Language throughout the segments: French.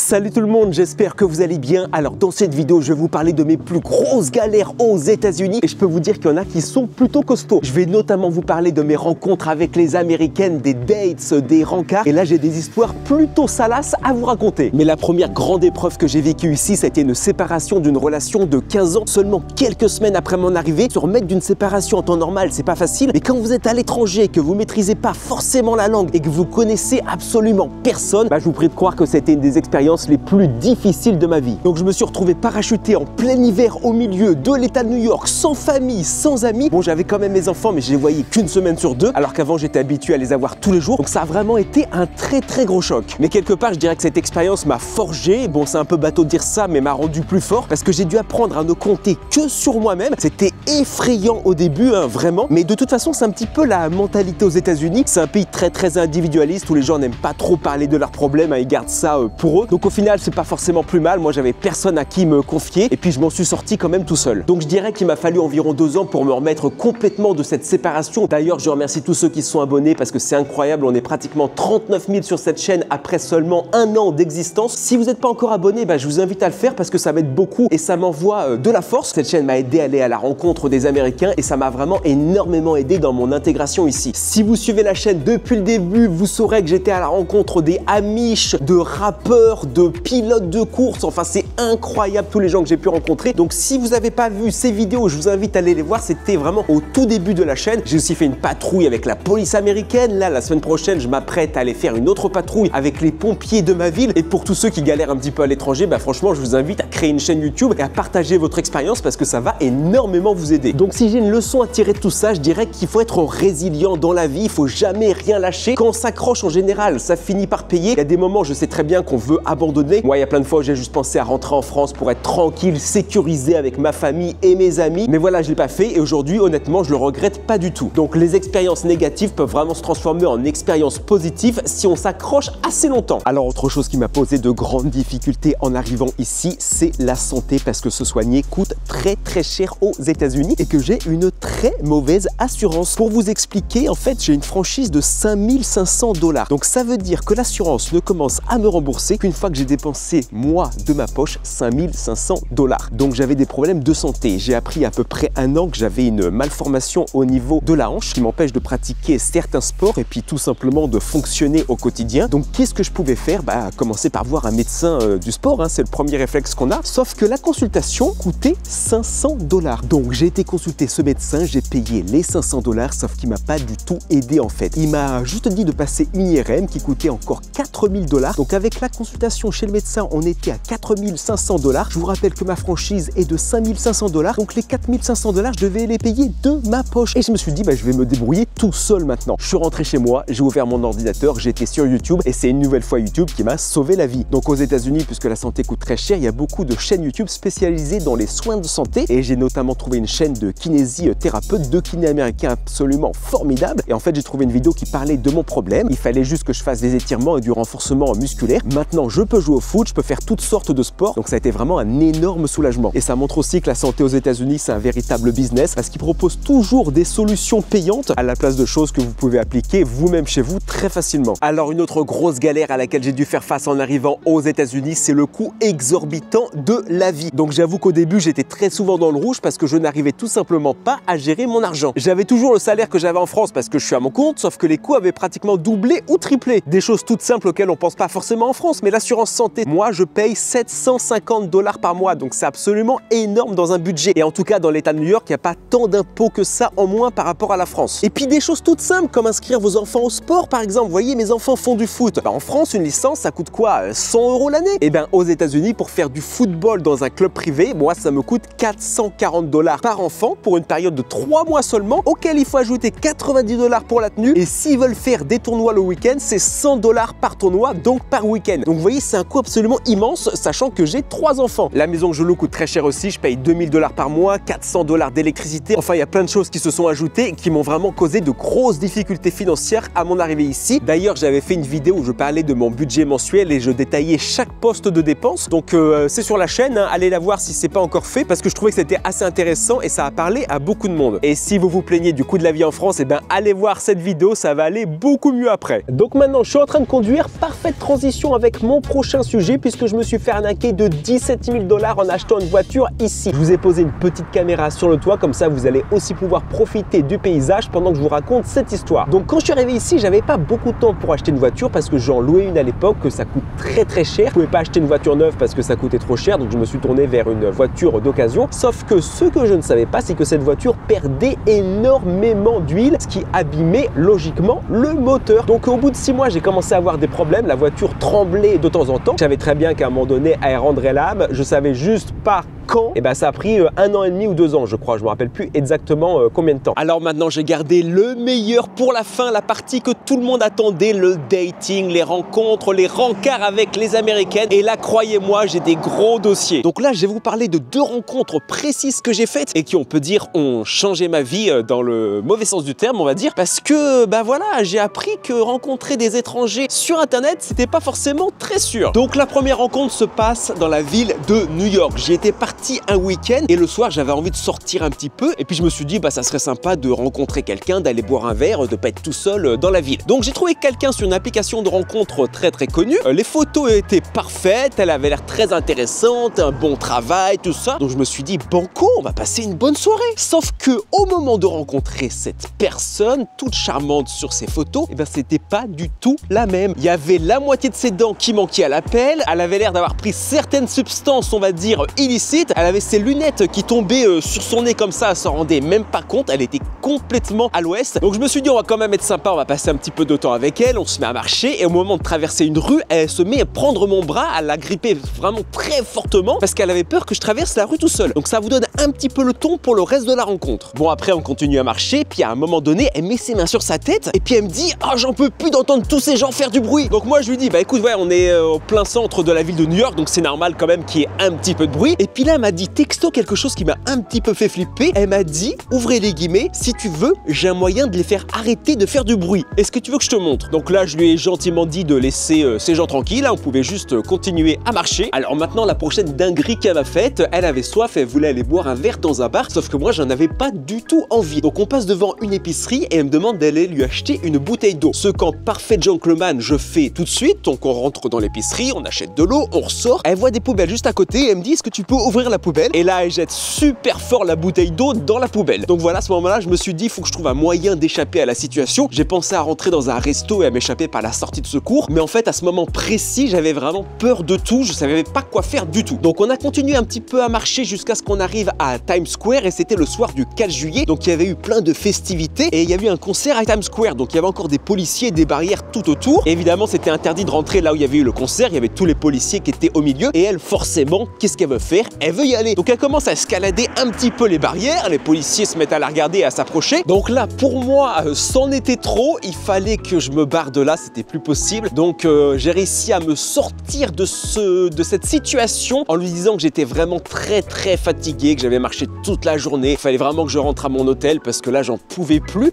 Salut tout le monde, j'espère que vous allez bien. Alors dans cette vidéo, je vais vous parler de mes plus grosses galères aux États-Unis et je peux vous dire qu'il y en a qui sont plutôt costauds. Je vais notamment vous parler de mes rencontres avec les Américaines, des dates, des rencarts. Et là, j'ai des histoires plutôt salaces à vous raconter. Mais la première grande épreuve que j'ai vécue ici, c'était une séparation d'une relation de 15 ans, seulement quelques semaines après mon arrivée. Se remettre d'une séparation en temps normal, c'est pas facile. Mais quand vous êtes à l'étranger, que vous maîtrisez pas forcément la langue et que vous connaissez absolument personne, je vous prie de croire que c'était une des expériences les plus difficiles de ma vie. Donc je me suis retrouvé parachuté en plein hiver au milieu de l'État de New York, sans famille, sans amis. Bon, j'avais quand même mes enfants, mais je les voyais qu'une semaine sur deux, alors qu'avant j'étais habitué à les avoir tous les jours. Donc ça a vraiment été un très gros choc. Mais quelque part, je dirais que cette expérience m'a forgé. Bon, c'est un peu bateau de dire ça, mais m'a rendu plus fort parce que j'ai dû apprendre à ne compter que sur moi-même. C'était effrayant au début, vraiment. Mais de toute façon, c'est un petit peu la mentalité aux États-Unis. C'est un pays très individualiste où les gens n'aiment pas trop parler de leurs problèmes, ils gardent ça pour eux. Donc au final, c'est pas forcément plus mal. Moi, j'avais personne à qui me confier et puis je m'en suis sorti quand même tout seul. Donc je dirais qu'il m'a fallu environ 2 ans pour me remettre complètement de cette séparation. D'ailleurs, je remercie tous ceux qui se sont abonnés parce que c'est incroyable. On est pratiquement 39 000 sur cette chaîne après seulement 1 an d'existence. Si vous n'êtes pas encore abonné, je vous invite à le faire parce que ça m'aide beaucoup et ça m'envoie de la force. Cette chaîne m'a aidé à aller à la rencontre des Américains et ça m'a vraiment énormément aidé dans mon intégration ici. Si vous suivez la chaîne depuis le début, vous saurez que j'étais à la rencontre des Amish, de rappeurs, de pilotes de course. Enfin, c'est incroyable tous les gens que j'ai pu rencontrer. Donc si vous n'avez pas vu ces vidéos, je vous invite à aller les voir. C'était vraiment au tout début de la chaîne. J'ai aussi fait une patrouille avec la police américaine. Là, la semaine prochaine, je m'apprête à aller faire une autre patrouille avec les pompiers de ma ville. Et pour tous ceux qui galèrent un petit peu à l'étranger, franchement, je vous invite à créer une chaîne YouTube et à partager votre expérience parce que ça va énormément vous aider. Donc si j'ai une leçon à tirer de tout ça, je dirais qu'il faut être résilient dans la vie. Il faut jamais rien lâcher. Quand on s'accroche en général, ça finit par payer. Il y a des moments, je sais très bien qu'on veut abandonner. Moi, il y a plein de fois où j'ai juste pensé à rentrer en France pour être tranquille, sécurisé avec ma famille et mes amis. Mais voilà, je l'ai pas fait et aujourd'hui, honnêtement, je le regrette pas du tout. Donc les expériences négatives peuvent vraiment se transformer en expériences positives si on s'accroche assez longtemps. Alors autre chose qui m'a posé de grandes difficultés en arrivant ici, c'est la santé parce que se soigner coûte très cher aux États-Unis et que j'ai une très mauvaise assurance. Pour vous expliquer, en fait, j'ai une franchise de 5500 $. Donc ça veut dire que l'assurance ne commence à me rembourser qu'une fois que j'ai dépensé moi de ma poche 5500 $. Donc j'avais des problèmes de santé. J'ai appris à peu près 1 an que j'avais une malformation au niveau de la hanche qui m'empêche de pratiquer certains sports et puis tout simplement de fonctionner au quotidien. Donc qu'est-ce que je pouvais faire? Commencer par voir un médecin du sport, c'est le premier réflexe qu'on a. Sauf que la consultation coûtait 500 $. Donc j'ai été consulter ce médecin, j'ai payé les 500 $, sauf qu'il m'a pas du tout aidé en fait. Il m'a juste dit de passer une IRM qui coûtait encore 4000 $. Donc avec la consultation chez le médecin, on était à 4500 $. Je vous rappelle que ma franchise est de 5500 $. Donc les 4500 $, je devais les payer de ma poche. Et je me suis dit, je vais me débrouiller tout seul maintenant. Je suis rentré chez moi, j'ai ouvert mon ordinateur, j'étais sur YouTube et c'est une nouvelle fois YouTube qui m'a sauvé la vie. Donc aux États-Unis, puisque la santé coûte très cher, il y a beaucoup de chaînes YouTube spécialisées dans les soins de santé et j'ai notamment trouvé une chaîne de kinésithérapeute, de kinés américains absolument formidable. Et en fait, j'ai trouvé une vidéo qui parlait de mon problème. Il fallait juste que je fasse des étirements et du renforcement musculaire. Maintenant, je peux jouer au foot, je peux faire toutes sortes de sports. Donc ça a été vraiment un énorme soulagement. Et ça montre aussi que la santé aux États-Unis, c'est un véritable business parce qu'ils proposent toujours des solutions payantes à la place de choses que vous pouvez appliquer vous-même chez vous très facilement. Alors une autre grosse galère à laquelle j'ai dû faire face en arrivant aux États-Unis, c'est le coût exorbitant de la vie. Donc j'avoue qu'au début, j'étais très souvent dans le rouge parce que je n'arrivais tout simplement pas à gérer mon argent. J'avais toujours le salaire que j'avais en France parce que je suis à mon compte, sauf que les coûts avaient pratiquement doublé ou triplé. Des choses toutes simples auxquelles on pense pas forcément en France, mais l'assurance santé, moi je paye 750 $ par mois, donc c'est absolument énorme dans un budget. Et en tout cas, dans l'État de New York, il n'y a pas tant d'impôts que ça en moins par rapport à la France. Et puis des choses toutes simples comme inscrire vos enfants au sport, par exemple. Vous voyez, mes enfants font du foot. En France, une licence, ça coûte quoi? 100 € l'année? Et aux États-Unis, pour faire du football dans un club privé, moi ça me coûte 440 $ par enfant pour une période de 3 mois seulement, auquel il faut ajouter 90 $ pour la tenue. Et s'ils veulent faire des tournois le week-end, c'est 100 $ par tournoi, donc par week-end. Donc vous voyez, c'est un coût absolument immense, sachant que j'ai 3 enfants. La maison que je loue coûte très cher aussi, je paye 2000 $ par mois, 400 $ d'électricité. Enfin, il y a plein de choses qui se sont ajoutées et qui m'ont vraiment causé de grosses difficultés financières à mon arrivée ici. D'ailleurs, j'avais fait une vidéo où je parlais de mon budget mensuel et je détaillais chaque poste de dépense. Donc c'est sur la chaîne, allez la voir si c'est pas encore fait parce que je trouvais que c'était assez intéressant et ça a parlé à beaucoup de monde. Et si vous vous plaignez du coût de la vie en France, allez voir cette vidéo, ça va aller beaucoup mieux après. Donc maintenant, je suis en train de conduire, parfaite transition avec mon projet prochain sujet puisque je me suis fait arnaquer de 17 000 $ en achetant une voiture ici. Je vous ai posé une petite caméra sur le toit, comme ça vous allez aussi pouvoir profiter du paysage pendant que je vous raconte cette histoire. Donc quand je suis arrivé ici, j'avais pas beaucoup de temps pour acheter une voiture parce que j'en louais une à l'époque, que ça coûte très cher. Je pouvais pas acheter une voiture neuve parce que ça coûtait trop cher, donc je me suis tourné vers une voiture d'occasion. Sauf que ce que je ne savais pas, c'est que cette voiture perdait énormément d'huile, ce qui abîmait logiquement le moteur. Donc au bout de 6 mois, j'ai commencé à avoir des problèmes. La voiture tremblait de temps en temps. Je savais très bien qu'à un moment donné, elle rendrait l'âme. Je savais juste pas quand. Et ben ça a pris 1 an et demi ou 2 ans, je crois. Je me rappelle plus exactement combien de temps. Alors maintenant, j'ai gardé le meilleur pour la fin, la partie que tout le monde attendait, le dating, les rencontres, les rencarts avec les Américaines. Et là, croyez-moi, j'ai des gros dossiers. Donc là, je vais vous parler de 2 rencontres précises que j'ai faites et qui, on peut dire, ont changé ma vie dans le mauvais sens du terme, on va dire. Parce que, bah voilà, j'ai appris que rencontrer des étrangers sur Internet, c'était pas forcément très sûr. Donc la première rencontre se passe dans la ville de New York. J'y étais parti un week-end et le soir j'avais envie de sortir un petit peu et puis je me suis dit bah ça serait sympa de rencontrer quelqu'un, d'aller boire un verre, de pas être tout seul dans la ville. Donc j'ai trouvé quelqu'un sur une application de rencontre très connue. Les photos étaient parfaites, elle avait l'air très intéressante, un bon travail, tout ça. Donc je me suis dit banco, on va passer une bonne soirée. Sauf que au moment de rencontrer cette personne toute charmante sur ses photos, et ben c'était pas du tout la même. Il y avait la moitié de ses dents qui manquaient à la pelle, elle avait l'air d'avoir pris certaines substances, on va dire illicites. Elle avait ses lunettes qui tombaient sur son nez comme ça, elle s'en rendait même pas compte, elle était complètement à l'ouest. Donc je me suis dit on va quand même être sympa, on va passer un petit peu de temps avec elle, on se met à marcher et au moment de traverser une rue, elle se met à prendre mon bras, à la gripper vraiment très fortement parce qu'elle avait peur que je traverse la rue tout seul. Donc ça vous donne un petit peu le ton pour le reste de la rencontre. Bon après on continue à marcher, puis à un moment donné, elle met ses mains sur sa tête et puis elle me dit « Ah j'en peux plus d'entendre tous ces gens faire du bruit !» Donc moi je lui dis « Bah écoute, ouais, on est au plein centre de la ville de New York, donc c'est normal quand même qu'il y ait un petit peu de bruit. » Et puis là elle m'a dit texto quelque chose qui m'a un petit peu fait flipper. Elle m'a dit, ouvrez les guillemets, si tu veux, j'ai un moyen de les faire arrêter de faire du bruit. Est-ce que tu veux que je te montre? Donc là, je lui ai gentiment dit de laisser ces gens tranquilles. Là, on pouvait juste continuer à marcher. Alors maintenant, la prochaine dinguerie qu'elle m'a faite, elle avait soif, elle voulait aller boire un verre dans un bar, sauf que moi, j'en avais pas du tout envie. Donc on passe devant une épicerie et elle me demande d'aller lui acheter une bouteille d'eau. Ce qu'en parfait gentleman, je fais tout de suite. Donc on rentre dans l'épicerie, on achète de l'eau, on ressort. Elle voit des poubelles juste à côté et elle me dit, est-ce que tu peux ouvrir la poubelle? Et là, elle jette super fort la bouteille d'eau dans la poubelle. Donc voilà, à ce moment-là, je me suis dit, il faut que je trouve un moyen d'échapper à la situation. J'ai pensé à rentrer dans un resto et à m'échapper par la sortie de secours. Mais en fait, à ce moment précis, j'avais vraiment peur de tout. Je savais pas quoi faire du tout. Donc on a continué un petit peu à marcher jusqu'à ce qu'on arrive à Times Square et c'était le soir du 4 juillet. Donc il y avait eu plein de festivités et il y a eu un concert à Times Square. Donc il y avait encore des policiers et des barrières tout autour. Et évidemment, c'était interdit de rentrer là où il y avait eu le concert. Il y avait tous les policiers qui étaient au milieu. Et elle, forcément, qu'est-ce qu'elle veut faire? Elle veut y aller. Donc elle commence à escalader un petit peu les barrières, les policiers se mettent à la regarder et à s'approcher. Donc là, pour moi, c'en était trop, il fallait que je me barre de là, c'était plus possible. Donc j'ai réussi à me sortir de cette situation en lui disant que j'étais vraiment très fatigué, que j'avais marché toute la journée. Il fallait vraiment que je rentre à mon hôtel parce que là, j'en pouvais plus.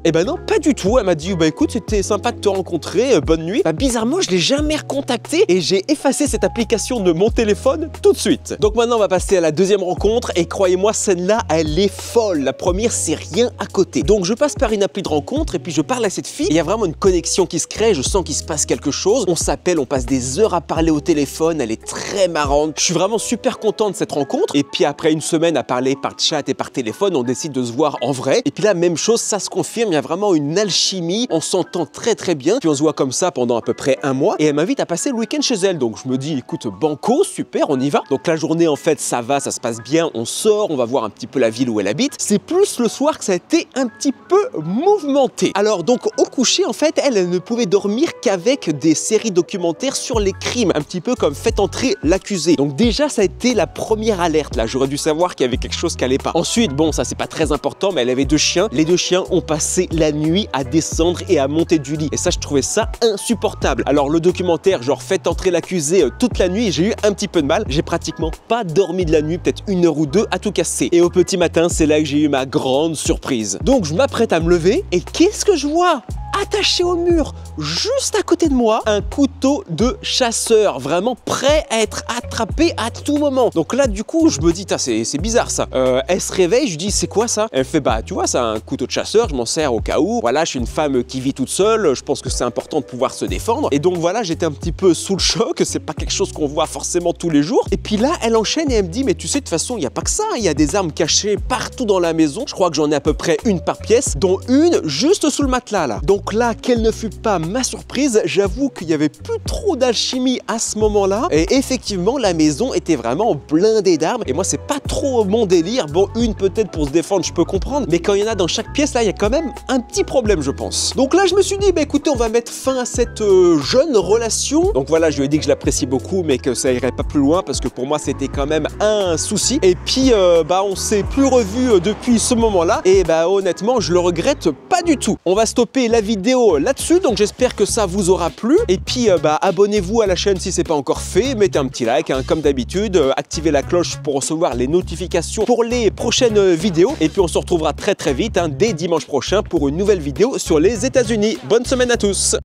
Eh ben non, pas du tout. Elle m'a dit, bah écoute, c'était sympa de te rencontrer, bonne nuit. Bah bizarrement, je l'ai jamais recontacté et j'ai effacé cette application de mon téléphone tout de suite. Donc maintenant, on va passer à la deuxième rencontre et croyez-moi, celle-là, elle est folle. La première, c'est rien à côté. Donc je passe par une appli de rencontre et puis je parle à cette fille. Il y a vraiment une connexion qui se crée, je sens qu'il se passe quelque chose. On s'appelle, on passe des heures à parler au téléphone, elle est très marrante. Je suis vraiment super content de cette rencontre. Et puis après une semaine à parler par chat et par téléphone, on décide de se voir en vrai. Et puis là, même chose, ça se confirme. Il y a vraiment une alchimie, on s'entend très bien, puis on se voit comme ça pendant à peu près 1 mois et elle m'invite à passer le week-end chez elle. Donc je me dis écoute, banco, super, on y va. Donc la journée en fait ça va, ça se passe bien, on sort, on va voir un petit peu la ville où elle habite. C'est plus le soir que ça a été un petit peu mouvementé. Alors donc au coucher en fait, elle ne pouvait dormir qu'avec des séries documentaires sur les crimes, un petit peu comme Faites entrer l'accusé. Donc déjà ça a été la première alerte là, j'aurais dû savoir qu'il y avait quelque chose qui allait pas. Ensuite bon, ça c'est pas très important, mais elle avait 2 chiens. Les 2 chiens ont passé la nuit à descendre et à monter du lit. Et ça, je trouvais ça insupportable. Alors le documentaire, genre Faites entrer l'accusé toute la nuit, j'ai eu un petit peu de mal. J'ai pratiquement pas dormi de la nuit, peut-être 1 heure ou 2 à tout casser. Et au petit matin, c'est là que j'ai eu ma grande surprise. Donc je m'apprête à me lever et qu'est-ce que je vois? attaché au mur, juste à côté de moi, un couteau de chasseur, vraiment prêt à être attrapé à tout moment. Donc là, du coup, je me dis, c'est bizarre ça. Elle se réveille, je lui dis, c'est quoi ça? Elle fait, bah, tu vois, c'est un couteau de chasseur, je m'en sers au cas où. Voilà, je suis une femme qui vit toute seule, je pense que c'est important de pouvoir se défendre. Et donc voilà, j'étais un petit peu sous le choc, c'est pas quelque chose qu'on voit forcément tous les jours. Et puis là, elle enchaîne et elle me dit, mais tu sais, de toute façon, il n'y a pas que ça, il y a des armes cachées partout dans la maison. Je crois que j'en ai à peu près une par pièce, dont une juste sous le matelas là. Donc là, quelle ne fut pas ma surprise, j'avoue qu'il y avait plus trop d'alchimie à ce moment-là. Et effectivement, la maison était vraiment blindée d'armes. Et moi, c'est pas trop mon délire. Bon, une peut-être pour se défendre, je peux comprendre. Mais quand il y en a dans chaque pièce, là, il y a quand même un petit problème, je pense. Donc là, je me suis dit, bah écoutez, on va mettre fin à cette jeune relation. Donc voilà, je lui ai dit que je l'apprécie beaucoup, mais que ça irait pas plus loin parce que pour moi, c'était quand même un souci. Et puis, bah, on s'est plus revu depuis ce moment-là. Et bah, honnêtement, je le regrette pas du tout. On va stopper la vidéo là-dessus. Donc j'espère que ça vous aura plu. Et puis, bah, abonnez-vous à la chaîne si c'est pas encore fait. Mettez un petit like, hein, comme d'habitude. Activez la cloche pour recevoir les notifications pour les prochaines vidéos. Et puis, on se retrouvera très vite, hein, dès dimanche prochain pour une nouvelle vidéo sur les États-Unis. Bonne semaine à tous!